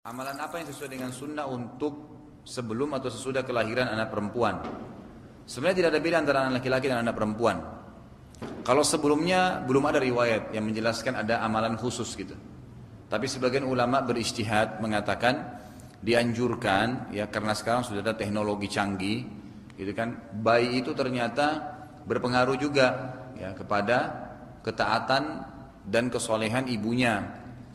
Amalan apa yang sesuai dengan sunnah untuk sebelum atau sesudah kelahiran anak perempuan? Sebenarnya tidak ada beda antara anak laki-laki dan anak perempuan. Kalau sebelumnya belum ada riwayat yang menjelaskan ada amalan khusus gitu. Tapi sebagian ulama berijtihad mengatakan dianjurkan ya karena sekarang sudah ada teknologi canggih gitu kan. Bayi itu ternyata berpengaruh juga ya kepada ketaatan dan kesolehan ibunya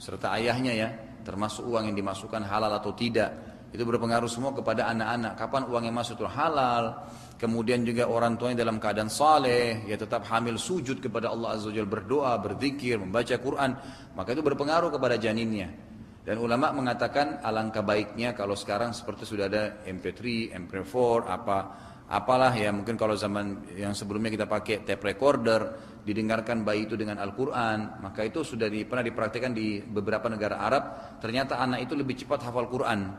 serta ayahnya ya. Termasuk uang yang dimasukkan halal atau tidak, itu berpengaruh semua kepada anak-anak. Kapan uang yang masuk itu halal, kemudian juga orang tuanya dalam keadaan saleh, ya tetap hamil sujud kepada Allah Azza wa Jalla, berdoa, berzikir, membaca Quran, maka itu berpengaruh kepada janinnya. Dan ulama mengatakan alangkah baiknya kalau sekarang seperti sudah ada MP3, MP4, apalah ya, mungkin kalau zaman yang sebelumnya kita pakai tape recorder, didengarkan bayi itu dengan Al-Quran, maka itu sudah pernah dipraktikkan di beberapa negara Arab. Ternyata anak itu lebih cepat hafal Quran.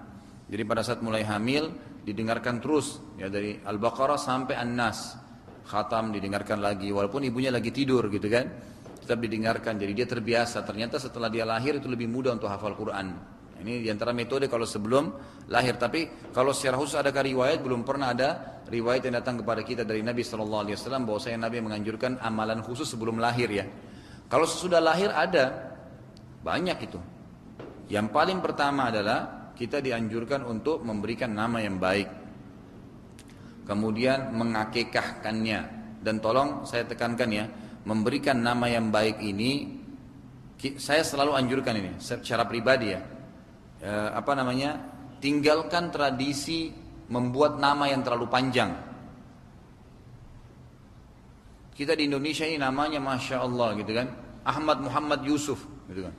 Jadi pada saat mulai hamil didengarkan terus ya dari Al-Baqarah sampai An-Nas, khatam didengarkan lagi walaupun ibunya lagi tidur gitu kan, tetap didengarkan. Jadi dia terbiasa. Ternyata setelah dia lahir itu lebih mudah untuk hafal Quran. Ini diantara metode kalau sebelum lahir. Tapi kalau secara khusus adakah riwayat? Belum pernah ada riwayat yang datang kepada kita dari Nabi SAW bahwasanya Nabi menganjurkan amalan khusus sebelum lahir ya. Kalau sesudah lahir ada banyak itu. Yang paling pertama adalah kita dianjurkan untuk memberikan nama yang baik, kemudian mengakikahkannya. Dan tolong saya tekankan ya, memberikan nama yang baik ini saya selalu anjurkan ini secara pribadi ya. Tinggalkan tradisi membuat nama yang terlalu panjang. Kita di Indonesia ini namanya Masya Allah gitu kan, Ahmad Muhammad Yusuf gitu kan,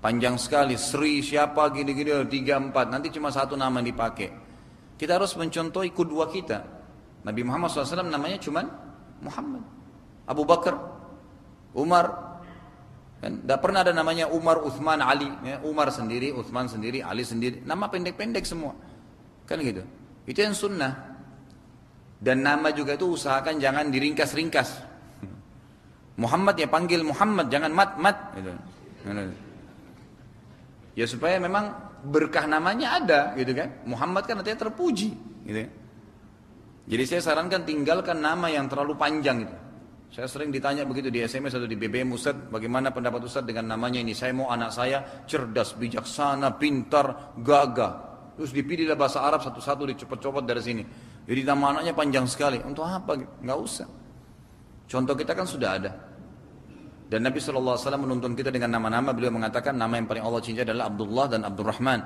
panjang sekali, Sri siapa gini-gini 3, 4, nanti cuma satu nama yang dipakai. Kita harus mencontohi kudua kita. Nabi Muhammad SAW namanya cuma Muhammad, Abu Bakar, Umar. Kan tidak pernah ada namanya Umar, Uthman, Ali ya. Umar sendiri, Uthman sendiri, Ali sendiri, nama pendek-pendek semua kan gitu. Itu yang sunnah. Dan nama juga itu usahakan jangan diringkas-ringkas. Muhammad ya panggil Muhammad, jangan mat gitu. Ya supaya memang berkah namanya ada gitu kan. Muhammad kan artinya terpuji gitu. Jadi saya sarankan tinggalkan nama yang terlalu panjang itu. Saya sering ditanya begitu di SMS atau di BBM, Ustaz, bagaimana pendapat Ustaz dengan namanya ini? Saya mau anak saya cerdas, bijaksana, pintar, gagah. Terus dipilihlah bahasa Arab satu-satu, dicopot-copot dari sini. Jadi nama anaknya panjang sekali. Untuk apa? Nggak usah. Contoh kita kan sudah ada. Dan Nabi SAW menuntun kita dengan nama-nama. Beliau mengatakan nama yang paling Allah cinta adalah Abdullah dan Abdurrahman.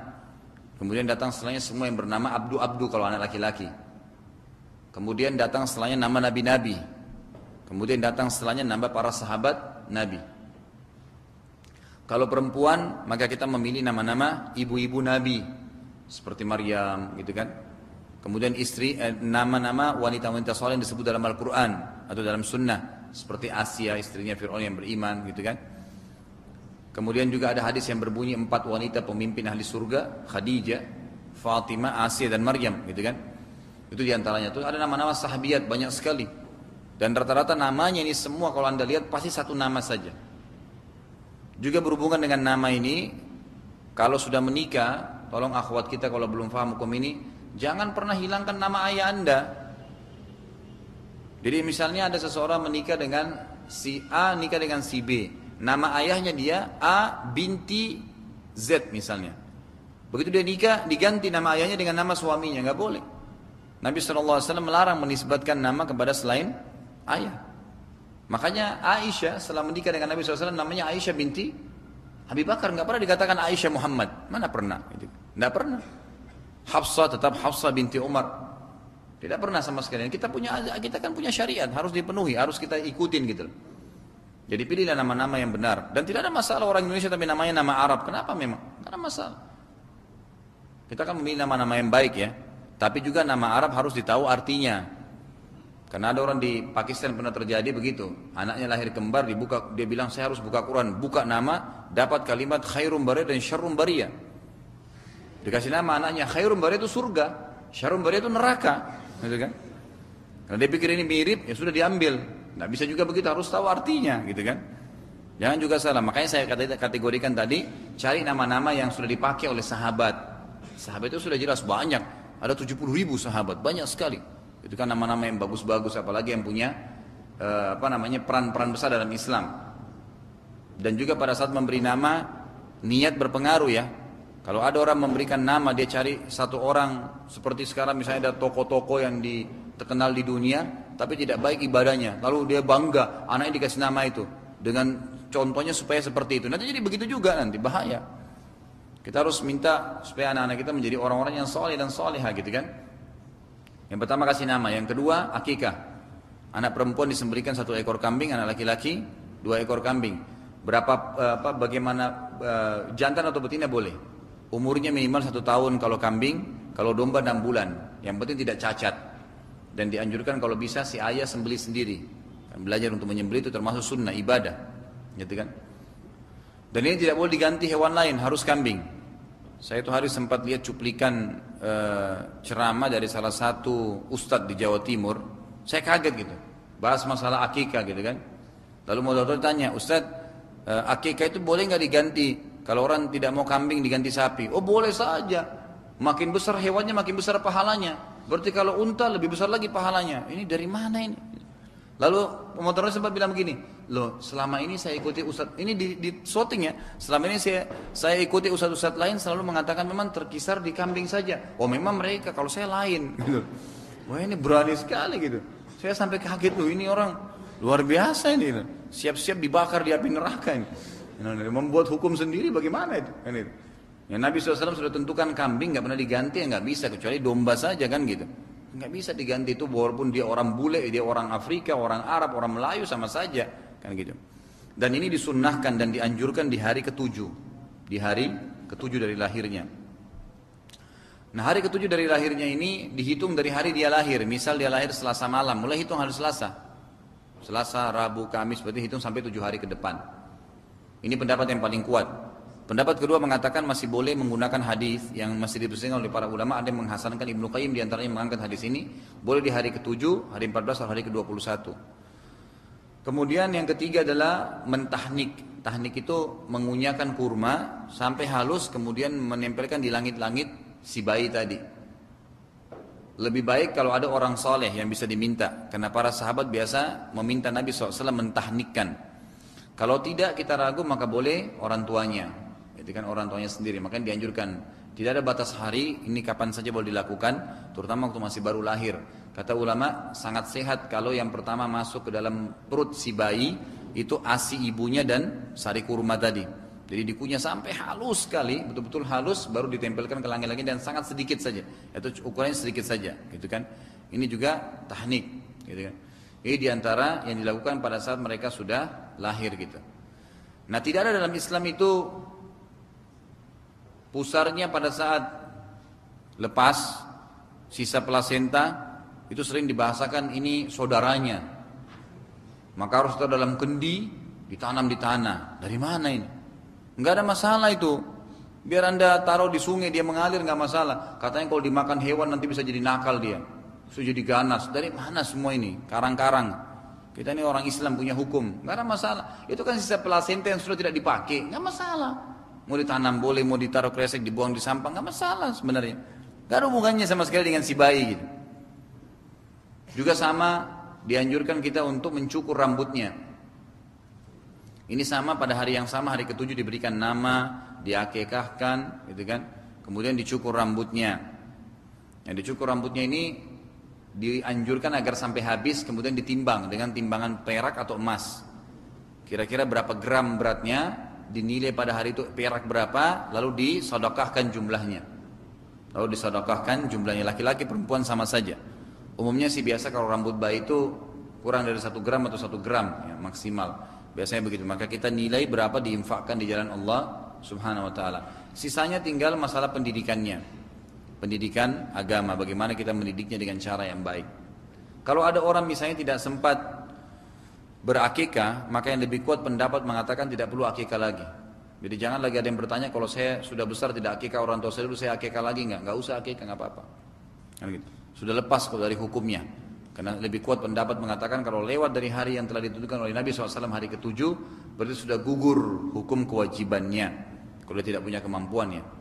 Kemudian datang setelahnya semua yang bernama Abdu kalau anak laki-laki. Kemudian datang setelahnya nama nabi-nabi. Kemudian datang setelahnya nama para sahabat Nabi. Kalau perempuan, maka kita memilih nama-nama ibu-ibu Nabi, seperti Maryam, gitu kan. Kemudian istri, nama-nama wanita-wanita saleh yang disebut dalam Al-Quran atau dalam Sunnah, seperti Asia, istrinya Fir'aun yang beriman, gitu kan. Kemudian juga ada hadis yang berbunyi 4 wanita pemimpin ahli surga, Khadijah, Fatimah, Asia dan Maryam, gitu kan. Itu diantaranya. Itu ada nama-nama sahabiat banyak sekali. Dan rata-rata namanya ini semua kalau anda lihat pasti satu nama saja. Juga berhubungan dengan nama ini, kalau sudah menikah, tolong akhwat kita kalau belum paham hukum ini, jangan pernah hilangkan nama ayah anda. Jadi misalnya ada seseorang menikah dengan si A, nikah dengan si B. Nama ayahnya dia A binti Z misalnya. Begitu dia nikah, diganti nama ayahnya dengan nama suaminya, nggak boleh. Nabi SAW melarang menisbatkan nama kepada selain ayah. Makanya Aisyah setelah menikah dengan Nabi SAW namanya Aisyah binti Abi Bakar, nggak pernah dikatakan Aisyah Muhammad. Mana pernah? Nggak pernah. Hafsah tetap Hafsah binti Umar. Tidak pernah sama sekali. Kita kan punya syariat, harus dipenuhi, harus kita ikutin gitu. Jadi pilihlah nama-nama yang benar. Dan tidak ada masalah orang Indonesia tapi namanya nama Arab. Kenapa memang? Tidak ada masalah. Kita kan memilih nama-nama yang baik ya. Tapi juga nama Arab harus ditahu artinya. Karena ada orang di Pakistan pernah terjadi begitu. Anaknya lahir kembar, dia bilang saya harus buka Quran. Buka nama, dapat kalimat khairum bariyah dan syarrum bariyah. Dikasih nama anaknya, khairum bariyah itu surga, syarrum bariyah itu neraka. Gitu kan? Karena dia pikir ini mirip, ya sudah diambil. Nggak bisa juga begitu, harus tahu artinya gitu kan. Jangan juga salah, makanya saya kategorikan tadi, cari nama-nama yang sudah dipakai oleh sahabat. Sahabat itu sudah jelas banyak, ada 70.000 sahabat, banyak sekali. Itu kan nama-nama yang bagus-bagus, apalagi yang punya peran-peran besar dalam Islam. Dan juga pada saat memberi nama, niat berpengaruh ya. Kalau ada orang memberikan nama, dia cari satu orang, seperti sekarang misalnya ada tokoh-tokoh yang terkenal di dunia, tapi tidak baik ibadahnya. Lalu dia bangga, anaknya dikasih nama itu. Dengan contohnya supaya seperti itu. Nanti jadi begitu juga nanti, bahaya. Kita harus minta supaya anak-anak kita menjadi orang-orang yang soleh dan soleha gitu kan. Yang pertama kasih nama, yang kedua akikah. Anak perempuan disembelihkan 1 ekor kambing, anak laki-laki 2 ekor kambing. Bagaimana jantan atau betina boleh. Umurnya minimal 1 tahun kalau kambing, kalau domba 6 bulan. Yang penting tidak cacat. Dan dianjurkan kalau bisa si ayah sembelih sendiri. Belajar untuk menyembelih itu termasuk sunnah ibadah, gitu kan? Dan ini tidak boleh diganti hewan lain, harus kambing. Saya itu hari sempat lihat cuplikan ceramah dari salah satu ustadz di Jawa Timur. Saya kaget gitu, bahas masalah akikah gitu kan. Lalu moderator tanya, Ustadz, akikah itu boleh nggak diganti? Kalau orang tidak mau kambing diganti sapi? Oh boleh saja. Makin besar hewannya makin besar pahalanya. Berarti kalau unta lebih besar lagi pahalanya. Ini dari mana ini? Lalu pemotornya sempat bilang begini, loh selama ini saya ikuti ustadz, ini di shooting ya, selama ini saya ikuti ustadz-ustadz lain selalu mengatakan memang terkisar di kambing saja. Oh memang mereka, kalau saya lain. Gitu. Wah ini berani sekali gitu. Saya sampai kaget loh, ini orang luar biasa ini. Siap-siap dibakar di api neraka ini. Membuat hukum sendiri bagaimana itu? Ya, Nabi SAW sudah tentukan kambing nggak pernah diganti, ya nggak bisa kecuali domba saja kan gitu. Nggak bisa diganti itu walaupun dia orang bule, dia orang Afrika, orang Arab, orang Melayu sama saja kan gitu. Dan ini disunnahkan dan dianjurkan di hari ke-7, di hari ke-7 dari lahirnya. Nah hari ke-7 dari lahirnya ini dihitung dari hari dia lahir. Misal dia lahir Selasa malam, mulai hitung hari Selasa, Rabu, Kamis, berarti hitung sampai 7 hari ke depan. Ini pendapat yang paling kuat. Pendapat kedua mengatakan masih boleh menggunakan hadis yang masih diperselisihkan oleh para ulama. Ada yang menghasankan, Ibnu Qayyim diantaranya mengangkat hadis ini. Boleh di hari ke-7, hari 14 atau hari ke-21. Kemudian yang ketiga adalah mentahnik. Tahnik itu mengunyahkan kurma sampai halus, kemudian menempelkan di langit-langit si bayi tadi. Lebih baik kalau ada orang soleh yang bisa diminta, karena para sahabat biasa meminta Nabi SAW mentahnikkan. Kalau tidak kita ragu maka boleh orang tuanya. Itu kan orang tuanya sendiri, makanya dianjurkan. Tidak ada batas hari, ini kapan saja boleh dilakukan, terutama waktu masih baru lahir. Kata ulama, sangat sehat kalau yang pertama masuk ke dalam perut si bayi, itu ASI ibunya dan sari kurma tadi. Jadi dikunyah sampai halus sekali, betul-betul halus, baru ditempelkan ke langit-langit dan sangat sedikit saja. Itu ukurannya sedikit saja, gitu kan. Ini juga tahnik, gitu kan. Ini diantara yang dilakukan pada saat mereka sudah lahir gitu. Nah tidak ada dalam Islam itu pusarnya pada saat lepas sisa plasenta, itu sering dibahasakan ini saudaranya. Maka harus taruh dalam kendi, ditanam di tanah. Dari mana ini? Enggak ada masalah itu. Biar Anda taruh di sungai dia mengalir enggak masalah. Katanya kalau dimakan hewan nanti bisa jadi nakal dia. Bisa jadi ganas. Dari mana semua ini? Karang-karang. Kita ini orang Islam punya hukum. Enggak ada masalah. Itu kan sisa plasenta yang sudah tidak dipakai. Enggak masalah. Mau ditanam boleh, mau ditaruh kresek, dibuang di sampah, nggak masalah sebenarnya. Nggak ada hubungannya sama sekali dengan si bayi gitu. Juga sama dianjurkan kita untuk mencukur rambutnya. Ini sama pada hari yang sama, hari ke-7 diberikan nama, diakikahkan, gitu kan. Kemudian dicukur rambutnya. Yang dicukur rambutnya ini dianjurkan agar sampai habis, kemudian ditimbang dengan timbangan perak atau emas. Kira-kira berapa gram beratnya, dinilai pada hari itu perak berapa, lalu disodokahkan jumlahnya. Lalu disodokahkan jumlahnya, laki-laki perempuan sama saja. Umumnya sih biasa kalau rambut bayi itu kurang dari 1 gram atau 1 gram ya, maksimal. Biasanya begitu. Maka kita nilai berapa diinfakkan di jalan Allah Subhanahu wa taala. Sisanya tinggal masalah pendidikannya. Pendidikan agama, bagaimana kita mendidiknya dengan cara yang baik. Kalau ada orang misalnya tidak sempat berakikah, maka yang lebih kuat pendapat mengatakan tidak perlu akikah lagi. Jadi jangan lagi ada yang bertanya, kalau saya sudah besar tidak akikah orang tua saya dulu, saya akikah lagi enggak usah akikah, enggak apa-apa. Kan gitu. Sudah lepas kok dari hukumnya. Karena lebih kuat pendapat mengatakan kalau lewat dari hari yang telah ditentukan oleh Nabi SAW hari ke-7, berarti sudah gugur hukum kewajibannya. Kalau dia tidak punya kemampuannya.